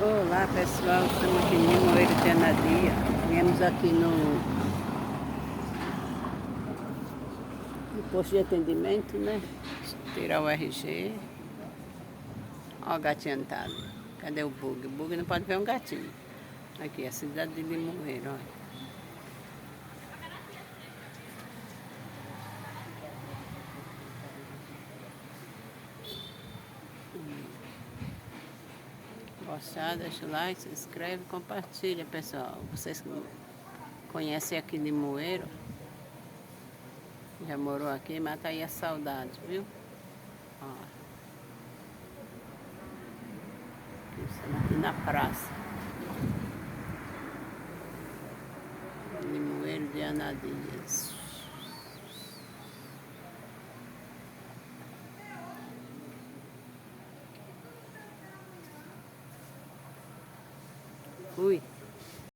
Olá pessoal, estamos aqui em Limoeiro de Anadia. Viemos aqui no posto de atendimento, né? Tirar o RG. Ó o gatinho tá ali. Cadê o bug? O bug não pode ver um gatinho. Aqui, a cidade de Limoeiro, ó. Gostar, deixa o like, se inscreve, compartilha, pessoal. Vocês que conhecem aqui Limoeiro, já morou aqui, mata aí a saudade, viu? Ó, estamos aqui na praça. Limoeiro de Anadias. Fui.